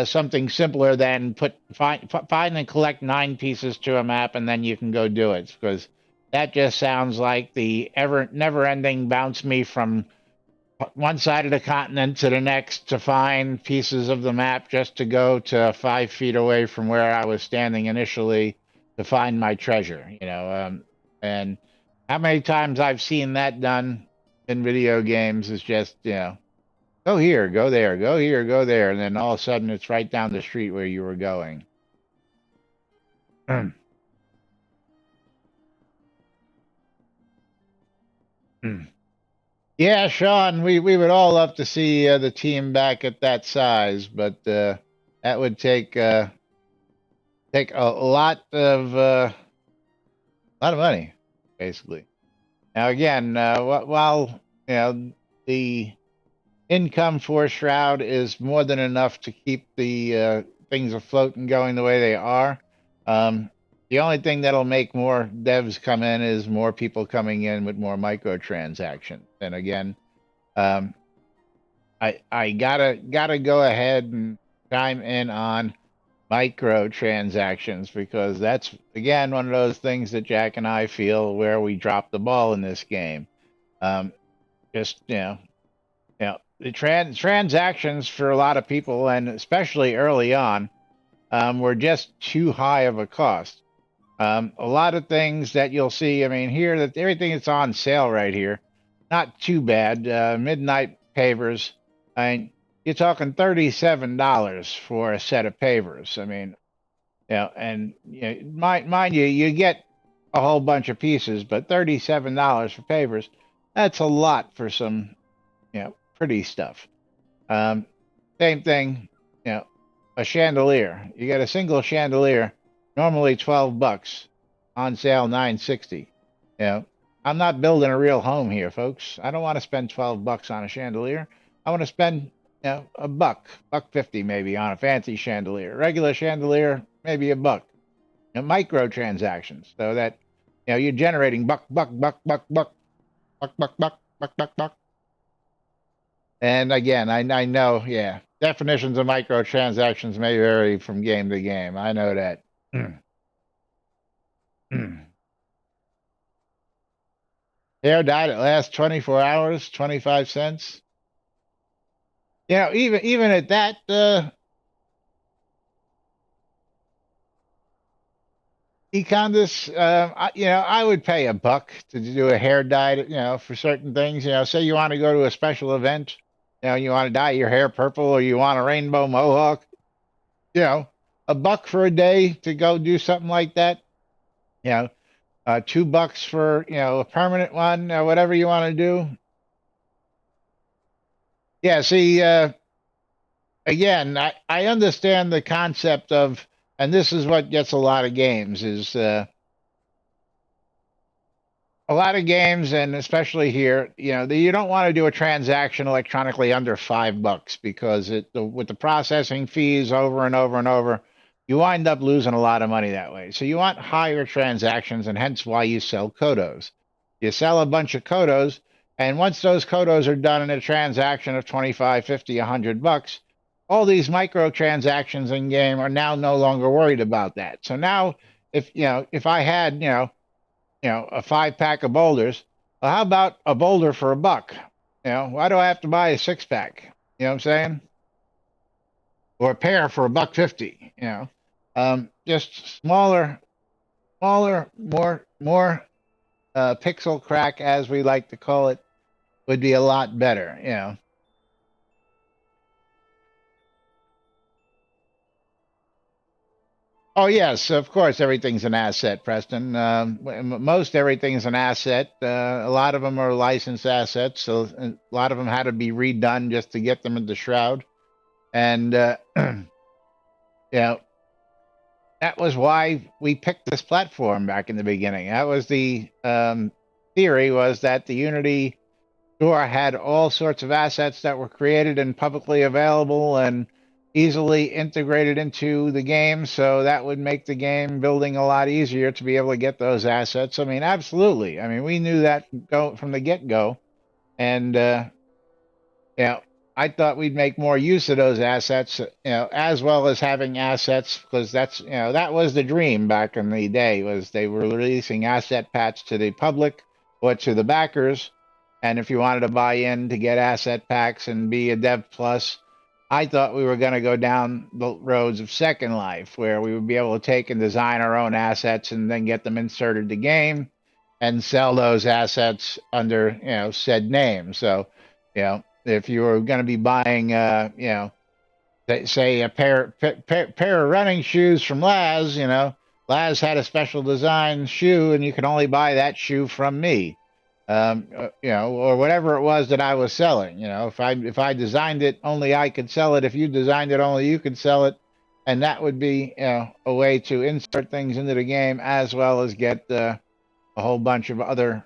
something simpler than find and collect 9 pieces to a map and then you can go do it, because that just sounds like the never ending bounce me from one side of the continent to the next to find pieces of the map just to go to 5 feet away from where I was standing initially to find my treasure. And how many times I've seen that done in video games is just go here, go there, go here, go there, and then all of a sudden it's right down the street where you were going. Yeah, Sean, we would all love to see the team back at that size, but that would take a lot of money, basically. Now again, while the income for Shroud is more than enough to keep the things afloat and going the way they are. The only thing that'll make more devs come in is more people coming in with more microtransactions. And again, um, I gotta go ahead and chime in on microtransactions, because that's again one of those things that Jack and I feel where we dropped the ball in this game. Just the transactions for a lot of people, and especially early on, were just too high of a cost. A lot of things that you'll see, I mean, here, that everything that's on sale right here, not too bad. Midnight pavers, I mean, you're talking $37 for a set of pavers. I mean, and mind you, you get a whole bunch of pieces, but $37 for pavers, that's a lot for some, pretty stuff. Um, Same thing, a chandelier. You get a single chandelier, normally $12, on sale $9.60. You know, I'm not building a real home here, folks. I don't want to spend $12 on a chandelier. I want to spend, a buck 50 maybe on a fancy chandelier. Regular chandelier, maybe a buck. Microtransactions, so that you're generating buck. And again, I know, yeah, definitions of microtransactions may vary from game to game. I know that. Hair dyed it lasts 24 hours, 25 cents. Even at that, Econdis, I would pay a buck to do a hair dye, for certain things. Say you want to go to a special event, you want to dye your hair purple or you want a rainbow mohawk, you know, a buck for a day to go do something like that. You know, $2 for, a permanent one, whatever you want to do. Yeah, see, again, I understand the concept of, and this is what gets a lot of games is, a lot of games, and especially here, you don't want to do a transaction electronically under $5 because with the processing fees over and over and over, you wind up losing a lot of money that way. So you want higher transactions, and hence why you sell Kodos. You sell a bunch of Kodos, and once those Kodos are done in a transaction of 25, 50, $100, all these microtransactions in game are now no longer worried about that. So now, if I had, a 5 pack of boulders. Well, how about a boulder for a buck? Why do I have to buy a 6 pack? You know what I'm saying? Or a pair for a buck 50. Just smaller, more pixel crack, as we like to call it, would be a lot better. Oh yes, of course, everything's an asset, Preston. Most everything's an asset. A lot of them are licensed assets, so a lot of them had to be redone just to get them into Shroud. And yeah, that was why we picked this platform back in the beginning. That was the theory, was that the Unity store had all sorts of assets that were created and publicly available and easily integrated into the game, so that would make the game building a lot easier to be able to get those assets. I mean, absolutely. I mean, we knew that go from the get-go, and yeah, I thought we'd make more use of those assets, as well as having assets, because that was the dream back in the day, was they were releasing asset packs to the public or to the backers. And if you wanted to buy in to get asset packs and be a Dev Plus, I thought we were going to go down the roads of Second Life, where we would be able to take and design our own assets and then get them inserted to game and sell those assets under, said name. So, if you were going to be buying, say a pair of running shoes from Laz, Laz had a special design shoe, and you can only buy that shoe from me, or whatever it was that I was selling. If I designed it, only I could sell it. If you designed it, only you could sell it, and that would be, a way to insert things into the game as well as get a whole bunch of other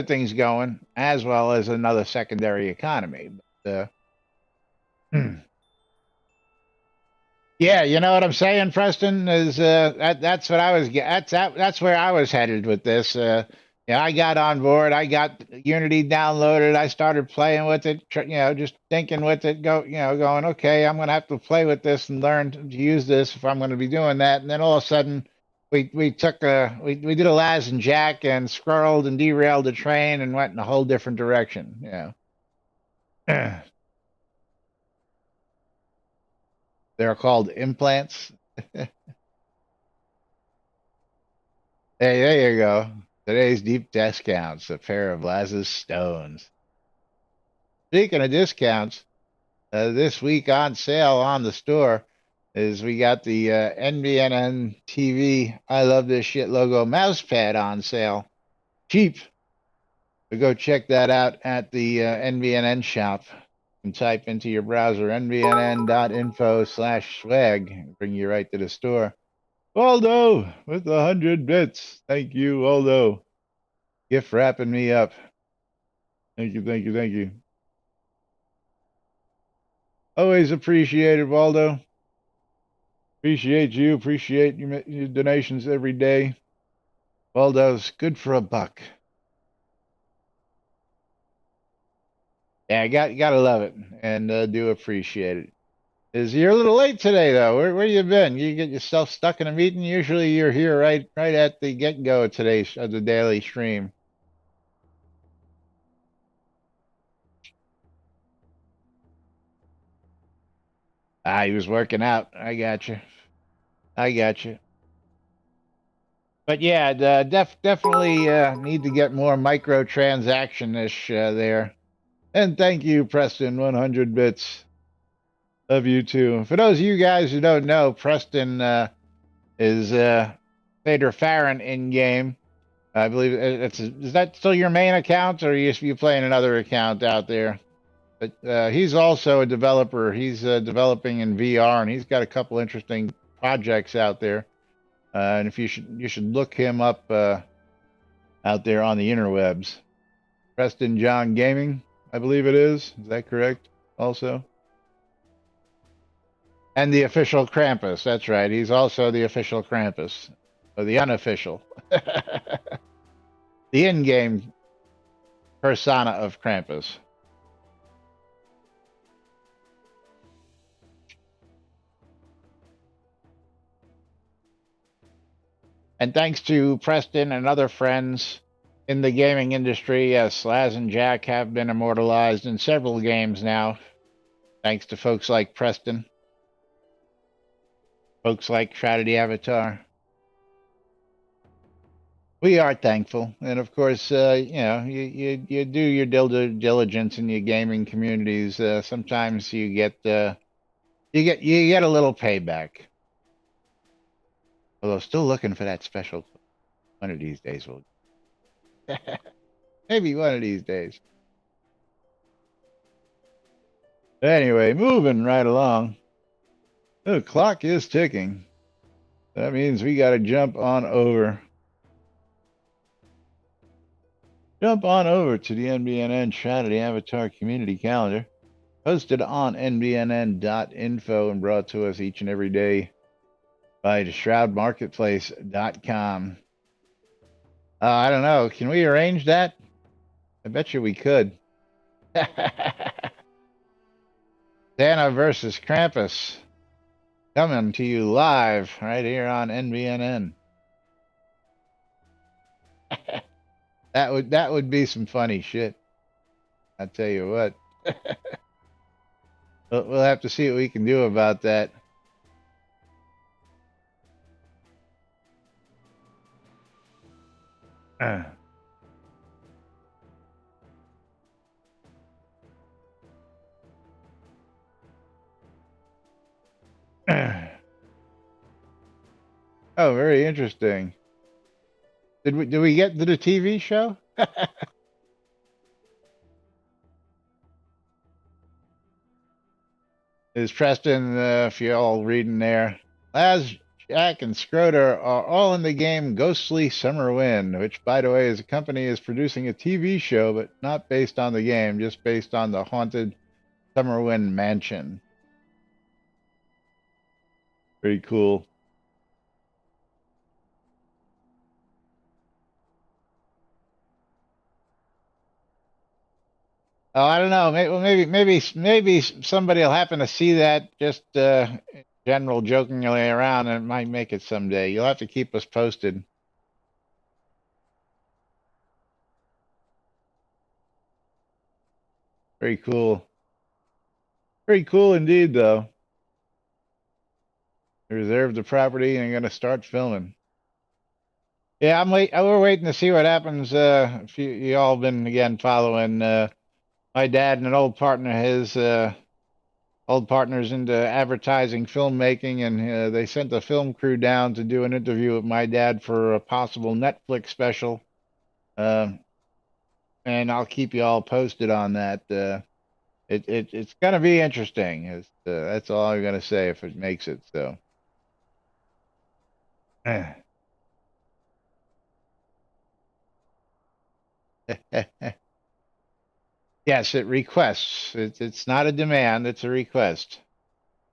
things going, as well as another secondary economy. But, yeah, you know what I'm saying, Preston? Is that's what I was that's where I was headed with this. Yeah, I got on board. I got Unity downloaded. I started playing with it. Just thinking with it. Going, okay, I'm gonna have to play with this and learn to use this if I'm gonna be doing that. And then all of a sudden, we took we did a Laz and Jack and scrolled and derailed the train and went in a whole different direction. They're called implants. Hey, there you go. Today's deep discounts, a pair of Laz's stones. Speaking of discounts, this week on sale on the store is we got the NBNN TV I Love This Shit logo mouse pad on sale. Cheap. So go check that out at the NBNN shop. You can type into your browser nbnn.info/swag. Bring you right to the store. Waldo with 100 bits. Thank you, Waldo. gift wrapping me up. Thank you, thank you, thank you. Always appreciated, Waldo. Appreciate you. Appreciate your donations every day. Waldo's good for a buck. Yeah, gotta love it, and do appreciate it. You're a little late today though. Where you been? You get yourself stuck in a meeting? Usually you're here right at the get go of today's of the daily stream. Ah, he was working out. I got you. I got you. But yeah, definitely need to get more microtransaction-ish there. And thank you, Preston. 100 bits of you too. For those of you guys who don't know, Preston is Vader Farron in game. I believe is that still your main account, or are you playing another account out there? But he's also a developer. He's developing in VR, and he's got a couple interesting projects out there. And if you should look him up out there on the interwebs. Preston John Gaming, I believe it is. Is that correct? Also, and the official Krampus. That's right. He's also the official Krampus, or the unofficial, the in-game persona of Krampus. And thanks to Preston and other friends in the gaming industry, yes, Laz and Jack have been immortalized in several games now, thanks to folks like Preston, folks like Shroud the Avatar. We are thankful, and of course, you do your diligence in your gaming communities. Sometimes you get a little payback. Although still looking for that special. One of these days we'll maybe one of these days. Anyway, moving right along. The clock is ticking. That means we got to jump on over. Jump on over to the NBNN Shroud the Avatar community calendar, posted on nbnn.info and brought to us each and every day by the shroudmarketplace.com. I don't know. Can we arrange that? I bet you we could. Santa versus Krampus. Coming to you live right here on NBNN. That would be some funny shit. I tell you what. We'll have to see what we can do about that. Oh, very interesting. Did we get to the TV show? Is Preston, if you're all reading there, Laz, Jack, and Schroeder are all in the game Ghostly Summer Wind, which, by the way, is a company is producing a TV show, but not based on the game, just based on the haunted Summerwind Mansion. Pretty cool. Oh, I don't know. Maybe somebody will happen to see that just general jokingly around, and it might make it someday. You'll have to keep us posted. Very cool. Very cool indeed, though. They reserved the property and going to start filming. Yeah, we're waiting to see what happens. If you all been again following my dad and an old partner, his old partner's into advertising, filmmaking, and they sent the film crew down to do an interview with my dad for a possible Netflix special. And I'll keep you all posted on that. It's gonna be interesting. That's all I'm gonna say if it makes it. So. Yes, it requests. It's not a demand, it's a request.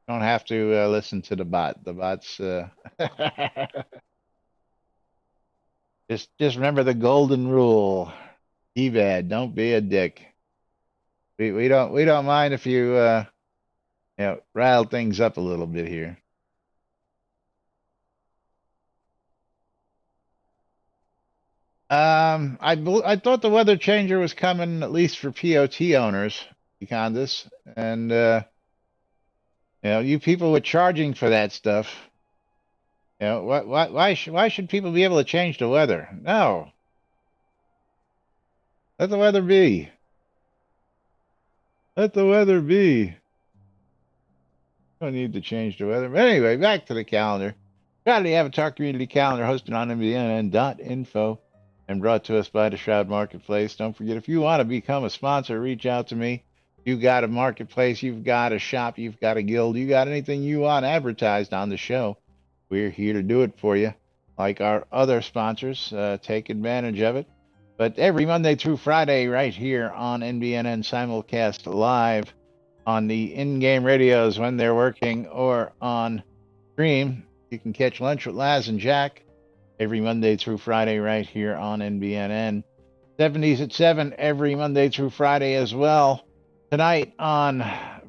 Don't have to listen to the bot. The bot's just remember the golden rule. Evad, don't be a dick. We don't mind if you rile things up a little bit here. I thought the weather changer was coming at least for POT owners, Candace, and you people were charging for that stuff. Why should people be able to change the weather? No, let the weather be. Let the weather be. Don't need to change the weather. But anyway, back to the calendar. Saturday Avatar Community Calendar hosted on NBNN.info and brought to us by the Shroud Marketplace. Don't forget, if you want to become a sponsor, reach out to me. You got a marketplace, you've got a shop, you've got a guild, you got anything you want advertised on the show. We're here to do it for you. Like our other sponsors, take advantage of it. But every Monday through Friday, right here on NBNN Simulcast Live on the in-game radios when they're working or on stream. You can catch Lunch with Laz and Jack every Monday through Friday right here on NBNN. 70s at 7 every Monday through Friday as well. Tonight on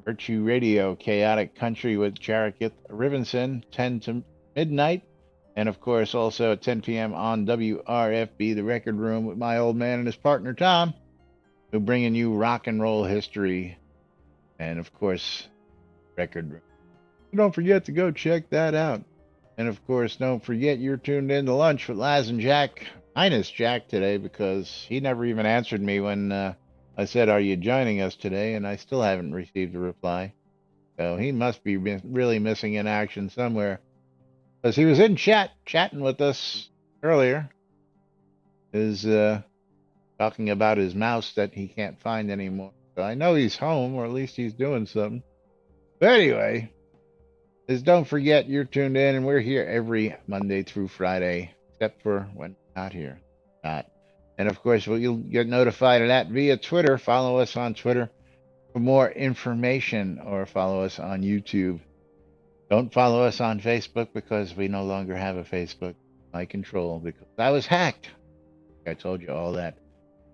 Virtue Radio, Chaotic Country with Jarek Rivenson, 10 to midnight. And of course, also at 10 p.m. on WRFB, the record room with my old man and his partner Tom, who bringing you rock and roll history and of course, record room. Don't forget to go check that out. And of course, don't forget you're tuned in to Lunch with Laz and Jack, minus Jack today, because he never even answered me when I said, "Are you joining us today?" And I still haven't received a reply. So he must be really missing in action somewhere, because he was in chatting with us earlier. Is talking about his mouse that he can't find anymore. So I know he's home, or at least he's doing something. But anyway, just don't forget you're tuned in, and we're here every Monday through Friday, except for when we're not here. Not. And of course, you'll get notified of that via Twitter. Follow us on Twitter for more information, or follow us on YouTube. Don't follow us on Facebook because we no longer have a Facebook. My control, because I was hacked. I told you all that.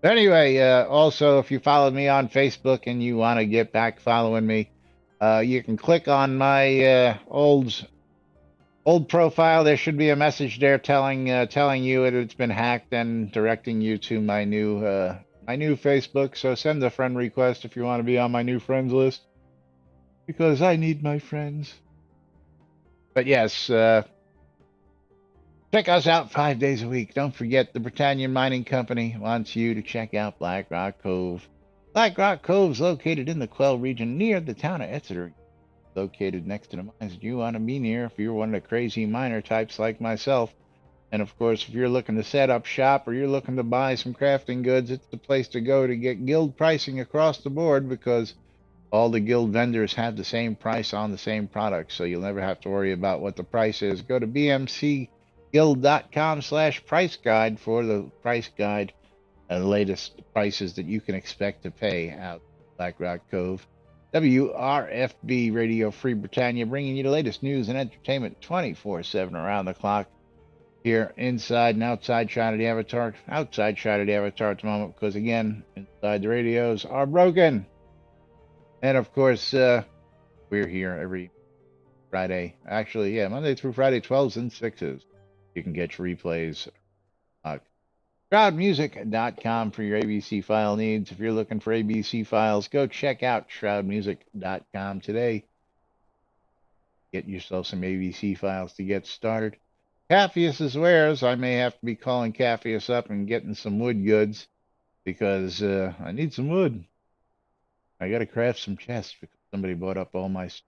Anyway, also, if you followed me on Facebook and you want to get back following me, you can click on my old profile. There should be a message there telling you that it's been hacked and directing you to my new Facebook. So send a friend request if you want to be on my new friends list, because I need my friends. But yes, check us out 5 days a week. Don't forget, the Britannian Mining Company wants you to check out Black Rock Cove. Black Rock Cove is located in the Quell region near the town of Exeter. Located next to the mines that you want to be near if you're one of the crazy miner types like myself. And of course, if you're looking to set up shop or you're looking to buy some crafting goods, it's the place to go to get guild pricing across the board, because all the guild vendors have the same price on the same product, so you'll never have to worry about what the price is. Go to bmcguild.com/price guide for the price guide and the latest prices that you can expect to pay out Black Rock Cove. WRFB Radio Free Britannia, bringing you the latest news and entertainment 24/7 around the clock. Here, inside and outside shot of the Avatar. Outside shot of the Avatar at the moment, because again, inside the radios are broken. And of course, we're here every Friday. Actually, yeah, Monday through Friday, 12s and 6s. You can get your replays. Shroudmusic.com for your ABC file needs. If you're looking for ABC files, go check out shroudmusic.com today. Get yourself some ABC files to get started. Capheus's wares. I may have to be calling Capheus up and getting some wood goods, because I need some wood. I got to craft some chests because somebody bought up all my stuff.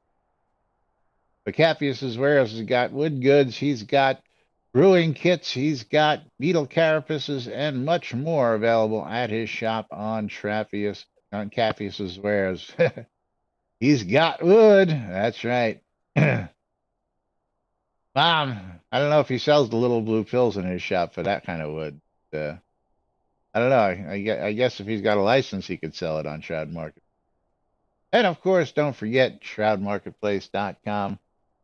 But Capheus's wares has got wood goods. He's got brewing kits. He's got beetle carapaces and much more available at his shop on Capheus's wares. He's got wood. That's right. Mom, I don't know if he sells the little blue pills in his shop for that kind of wood. I don't know. I guess if he's got a license, he could sell it on Shroud Market. And of course, don't forget shroudmarketplace.com,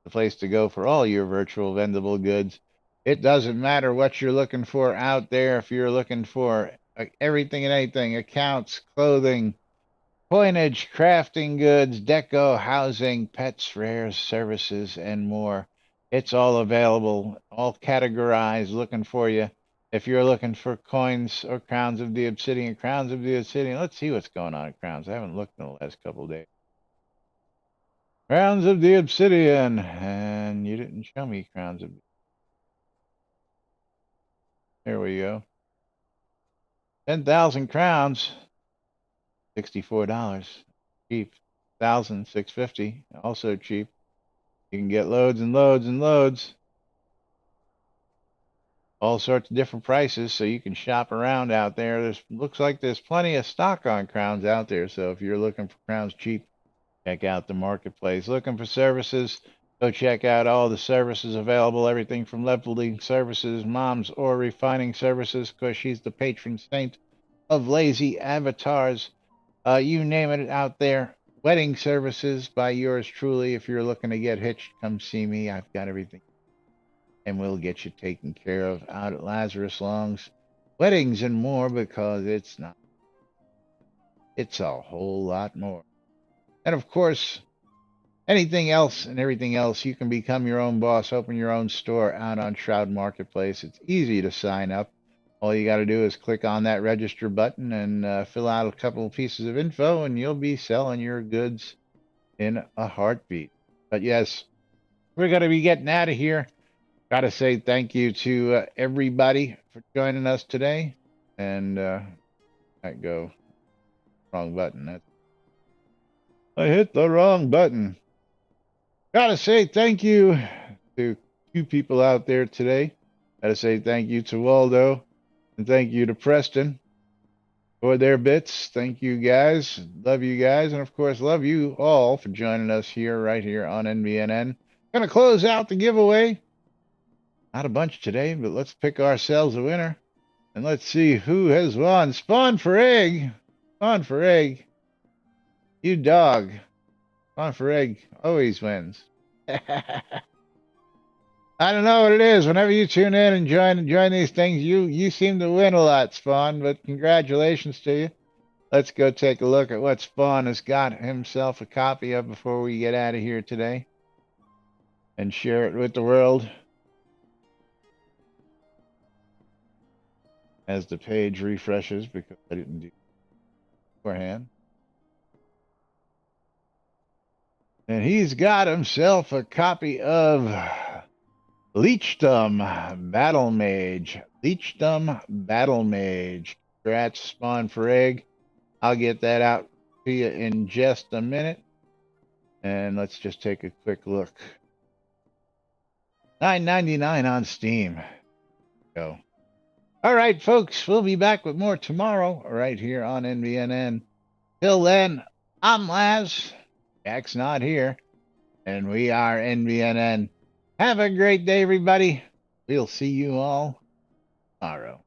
the place to go for all your virtual vendable goods. It doesn't matter what you're looking for out there. If you're looking for everything and anything, accounts, clothing, coinage, crafting goods, deco, housing, pets, rares, services, and more. It's all available, all categorized, looking for you. If you're looking for coins or crowns of the obsidian, let's see what's going on at crowns. I haven't looked in the last couple of days. Crowns of the obsidian, and you didn't show me crowns of. There we go. 10,000 crowns, $64. Cheap. 1,650, also cheap. You can get loads and loads and loads. All sorts of different prices, so you can shop around out there. Looks like there's plenty of stock on crowns out there. So if you're looking for crowns cheap, check out the marketplace. Looking for services, go check out all the services available. Everything from leveling services, moms, or refining services, because she's the patron saint of lazy avatars. You name it out there. Wedding services by yours truly. If you're looking to get hitched, come see me. I've got everything, and we'll get you taken care of out at Lazarus Long's Weddings and More, because it's not. It's a whole lot more. And of course, anything else and everything else, you can become your own boss, open your own store out on Shroud Marketplace. It's easy to sign up. All you got to do is click on that register button and fill out a couple of pieces of info, and you'll be selling your goods in a heartbeat. But yes, we're going to be getting out of here. Got to say thank you to everybody for joining us today. And I go wrong button. I hit the wrong button. Got to say thank you to two people out there today. Got to say thank you to Waldo, and thank you to Preston for their bits. Thank you guys. Love you guys. And of course, love you all for joining us right here on NBNN. Gonna close out the giveaway. Not a bunch today, but let's pick ourselves a winner. And let's see who has won. Spawn for egg. Spawn for egg. You dog. Spawn for egg always wins. I don't know what it is. Whenever you tune in and join these things, you seem to win a lot, Spawn. But congratulations to you. Let's go take a look at what Spawn has got himself a copy of before we get out of here today, and share it with the world as the page refreshes, because I didn't do it beforehand. And he's got himself a copy of Leechdom Battle Mage. Leechdom Battle Mage. Congrats, Spawn for egg. I'll get that out to you in just a minute. And let's just take a quick look. $9.99 on Steam. Go. All right, folks, we'll be back with more tomorrow right here on NBNN. Till then, I'm Laz. Jack's not here, and we are NBNN. Have a great day, everybody. We'll see you all tomorrow.